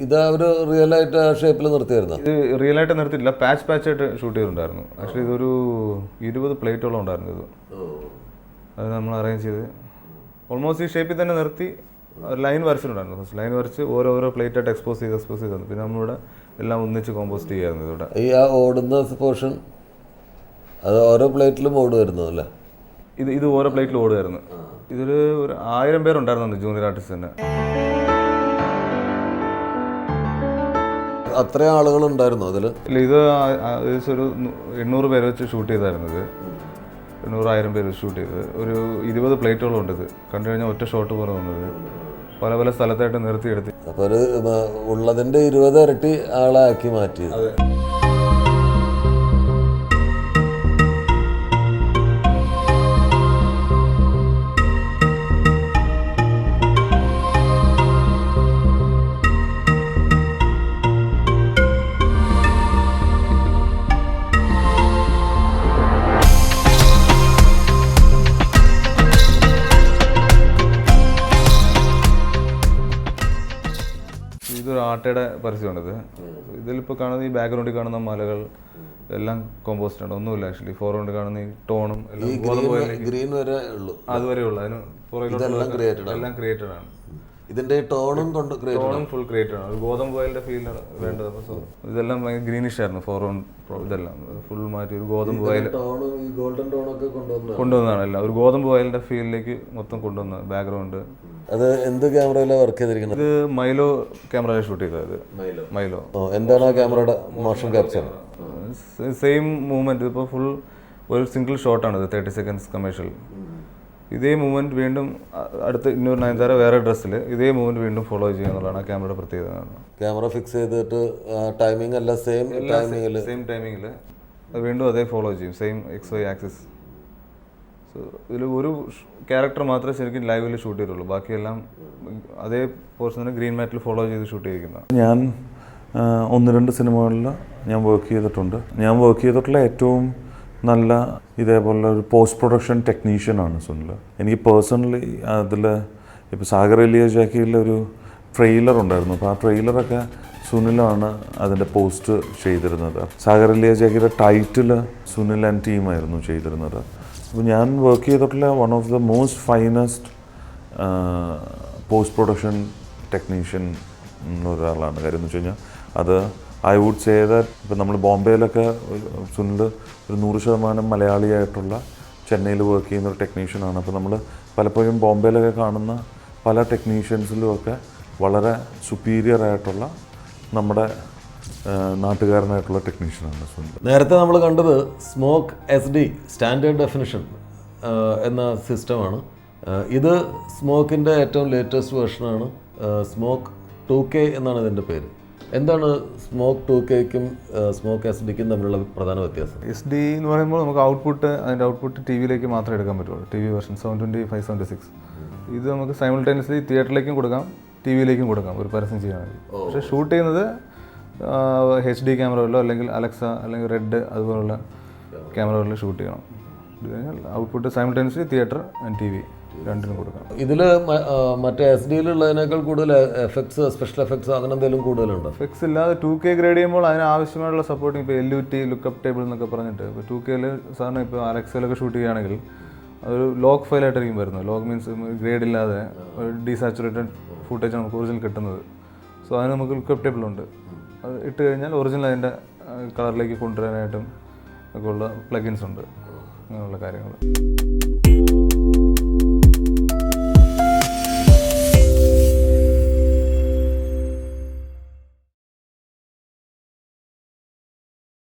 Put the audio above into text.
ഇത് അവർ റിയൽ ആയിട്ട് ആ ഷേപ്പിൽ നിർത്തിയായിരുന്നു? ഇത് റിയൽ ആയിട്ട് നിർത്തിയിട്ടില്ല, പാച്ച് ആയിട്ട് ഷൂട്ട് ചെയ്തിട്ടുണ്ടായിരുന്നു. ആക്ച്വലി ഇതൊരു 20 പ്ലേറ്റോളം ഉണ്ടായിരുന്നു ഇത്. അത് നമ്മൾ അറേഞ്ച് ചെയ്ത് ഓൾമോസ്റ്റ് ഈ ഷേപ്പിൽ തന്നെ നിർത്തി ലൈൻ വരച്ചിട്ടുണ്ടായിരുന്നു. ഫസ്റ്റ് ലൈൻ വരച്ച് ഓരോ പ്ലേറ്റ് ആയിട്ട് എക്സ്പോസ് ചെയ്ത് തന്നു. പിന്നെ നമ്മളിവിടെ എല്ലാം ഒന്നിച്ച് കോമ്പോസ്റ്റ് ചെയ്യായിരുന്നു. ഇവിടെ ഈ ആ ഓടുന്ന പോർഷൻ അത് ഓരോ പ്ലേറ്റിലും ഓട് വരുന്നു അല്ലേ? ഇത് ഓരോ പ്ലേറ്റിലും ഓടുമായിരുന്നു. ഇതൊരു 1000 പേരുണ്ടായിരുന്നു ജൂനിയർ ആർട്ടിസ്റ്റ് തന്നെ. അത്രയും ആളുകൾ ഉണ്ടായിരുന്നു അതിൽ? ഇല്ല, ഇത് ഏകദേശം ഒരു 800 പേര് വെച്ച് ഷൂട്ട് ചെയ്തായിരുന്നു. ഇത് 800-1000 പേര് വെച്ച് ഷൂട്ട് ചെയ്തത്. ഒരു 20 പ്ലേറ്റോളം ഉണ്ട്. ഇത് കണ്ടു കഴിഞ്ഞാൽ ഒറ്റ ഷോട്ട് പോലെ വന്നത് പല സ്ഥലത്തായിട്ട് നിർത്തിയെടുത്ത്. അപ്പോൾ ഒരു ഉള്ളതിൻ്റെ 20 ഇരട്ടി ആളാക്കി മാറ്റി. ഇതൊരു ആട്ടയുടെ പരസ്യമാണിത്. ഇതിലിപ്പോൾ കാണുന്ന ഈ ബാക്ക്ഗ്രൗണ്ടിൽ കാണുന്ന മലകൾ എല്ലാം കോമ്പോസ്റ്റ് ആണ്, ഒന്നുമില്ല. ആക്ച്വലി ഫോർഗ്രൗണ്ട് കാണുന്ന ഈ ടോണും ഗ്രീൻ വരെ ഉള്ളൂ, അതുവരെ ഉള്ളു. അതിന് എല്ലാം ക്രിയേറ്റഡ് ആണ്. ഇതിന്റെ ടോണും ഫുൾ ക്രിയേറ്റഡ് ആണ്. ഒരു ഗോതമ്പ് ഓയിലിന്റെ ഫീലാണ് വേണ്ടത്. അപ്പോൾ ഇതെല്ലാം ഭയങ്കര ഗ്രീനിഷ് ആയിരുന്നു. ഫോർഗ്രൗണ്ട് ഇതെല്ലാം ഫുൾ മാറ്റി ഒരു ഗോതമ്പ് ഓയിൽ കൊണ്ടുവന്നതാണ്. എല്ലാം ഒരു ഗോതമ്പ് ഓയിലിന്റെ ഫീലിലേക്ക് മൊത്തം കൊണ്ടുവന്ന ബാക്ക്ഗ്രൗണ്ട്. അത് എന്ത് ക്യാമറയിലാണ് വർക്ക് ചെയ്തിരിക്കുന്നത്? ഇത് മൈലോ ക്യാമറയിൽ ഷൂട്ട് ചെയ്തത്. മൈലോ. എന്താണ് ആ ക്യാമറയുടെ മോഷൻ ക്യാപ്ചർ? Same movement. ഇപ്പോൾ ഫുൾ ഒരു സിംഗിൾ ഷോട്ടാണ് ഇത്, 30 seconds കമേഴ്ഷ്യൽ. ഇതേ മൂവ്മെന്റ് വീണ്ടും അടുത്ത് ഇന്നൊരു നയൻതാര വേറെ ഡ്രസ്സിൽ ഇതേ മൂവ്മെന്റ് വീണ്ടും ഫോളോ ചെയ്യുക എന്നുള്ളതാണ് ആ ക്യാമറയുടെ പ്രത്യേകത. ക്യാമറ ഫിക്സ് ചെയ്തിട്ട് ടൈമിംഗ് അല്ല, സെയിം ടൈമിങ്ങിൽ വീണ്ടും അതേ ഫോളോ ചെയ്യും, സെയിം XY ആക്സിസ്. സോ ഇതിൽ ഒരു ക്യാരക്ടർ മാത്രമേ ശരിക്കും ലൈവിൽ ഷൂട്ട് ചെയ്തിട്ടുള്ളൂ. ബാക്കിയെല്ലാം അതേ പോർഷന് ഗ്രീൻ മാറ്റിൽ ഫോളോ ചെയ്ത് ഷൂട്ട് ചെയ്തിരിക്കുന്നത്. ഞാൻ 1-2 സിനിമകളിൽ ഞാൻ വർക്ക് ചെയ്തിട്ടുണ്ട്. ഞാൻ വർക്ക് ചെയ്തിട്ടുള്ള ഏറ്റവും നല്ല ഇതേപോലെ ഒരു പോസ്റ്റ് പ്രൊഡക്ഷൻ ടെക്നീഷ്യനാണ് സുനിൽ. എനിക്ക് പേഴ്സണലി അതിൽ ഇപ്പോൾ സാഗർ എലിയ ജാക്കിയിലൊരു ട്രെയിലർ ഉണ്ടായിരുന്നു. അപ്പോൾ ആ ട്രെയിലറൊക്കെ സുനിലാണ് അതിൻ്റെ പോസ്റ്റ് ചെയ്തിരുന്നത്. സാഗർ എലിയ ജാക്കിയുടെ ടൈറ്റിൽ സുനിൽ ആൻഡ് ടീമായിരുന്നു ചെയ്തിരുന്നത്. അപ്പോൾ ഞാൻ വർക്ക് ചെയ്തിട്ടുള്ള one of the most finest post production technician ഒരാളാണ്. കാര്യം എന്ന് വെച്ച് കഴിഞ്ഞാൽ അത് ഐ വുഡ് സേ ദാറ്റ് ഇപ്പം നമ്മൾ ബോംബെയിലൊക്കെ സുനിൽ ഒരു 100% മലയാളിയായിട്ടുള്ള ചെന്നൈയിൽ വർക്ക് ചെയ്യുന്ന ഒരു ടെക്നീഷ്യനാണ്. അപ്പോൾ നമ്മൾ പലപ്പോഴും ബോംബെയിലൊക്കെ കാണുന്ന പല ടെക്നീഷ്യൻസിലുമൊക്കെ വളരെ സുപ്പീരിയർ ആയിട്ടുള്ള നമ്മുടെ നാട്ടുകാരനായിട്ടുള്ള ടെക്നീഷ്യനാണ് സുനിൽ. നേരത്തെ നമ്മൾ കണ്ടത് സ്മോക്ക് SD സ്റ്റാൻഡേർഡ് ഡെഫിനിഷൻ എന്ന സിസ്റ്റമാണ്. ഇത് സ്മോക്കിൻ്റെ ഏറ്റവും ലേറ്റസ്റ്റ് വേർഷനാണ്. സ്മോക്ക് 2K എന്നാണ് ഇതിൻ്റെ പേര്. എന്താണ് സ്മോക്ക് 2Kക്കും സ്മോക്ക് SD-ക്കും തമ്മിലുള്ള പ്രധാന വ്യത്യാസം? SD എന്ന് പറയുമ്പോൾ നമുക്ക് അതിൻ്റെ ഔട്ട്പുട്ട് TV യിലേക്ക് മാത്രമേ എടുക്കാൻ പറ്റുള്ളൂ. TV version 720x576. ഇത് നമുക്ക് സൈമിൾട്ടേനിയസ്ലി തിയേറ്ററിലേക്കും കൊടുക്കാം, TV യിലേക്കും കൊടുക്കാം ഒരു പരസ്യം ചെയ്യാനായി. പക്ഷേ ഷൂട്ട് ചെയ്യുന്നത് HD ക്യാമറകളിലോ അല്ലെങ്കിൽ അലക്സ അല്ലെങ്കിൽ റെഡ് അതുപോലുള്ള ക്യാമറകളിൽ ഷൂട്ട് ചെയ്യണം. ഇത് കഴിഞ്ഞാൽ output simultaneously theatre and TV രണ്ടിനും കൊടുക്കാം. ഇതിൽ മറ്റേ SD-യിലുള്ളതിനേക്കാൾ കൂടുതൽ എഫക്ട്സ്, സ്പെഷ്യൽ എഫക്ട്സ് അങ്ങനെ എന്തെങ്കിലും കൂടുതലുണ്ടോ? എഫക്ട്സ് ഇല്ലാതെ 2K ഗ്രേഡ് ചെയ്യുമ്പോൾ അതിന് ആവശ്യമായിട്ടുള്ള സപ്പോർട്ടിങ് ഇപ്പോൾ LUT ലുക്കപ്പ് ടേബിൾ എന്നൊക്കെ പറഞ്ഞിട്ട് ഇപ്പോൾ 2Kയിൽ സാറിന് ഇപ്പോൾ അലക്സയിലൊക്കെ ഷൂട്ട് ചെയ്യുകയാണെങ്കിൽ അതൊരു ലോക്ക് ഫയലായിട്ടായിരിക്കും വരുന്നത്. ലോക്ക് മീൻസ് ഗ്രേഡ് ഇല്ലാതെ ഒരു ഡീസാച്ചുറേറ്റഡ് ഫുട്ടേജ് നമുക്ക് ഒറിജിനൽ കിട്ടുന്നത്. സോ അതിന് നമുക്ക് ലുക്കപ്പ് ടേബിൾ ഉണ്ട്. അത് ഇട്ട് കഴിഞ്ഞാൽ ഒറിജിനൽ അതിൻ്റെ കളറിലേക്ക് കൊണ്ടുവരാനായിട്ടും ഒക്കെ ഉള്ള പ്ലഗിൻസ് ഉണ്ട്, അങ്ങനെയുള്ള കാര്യങ്ങൾ.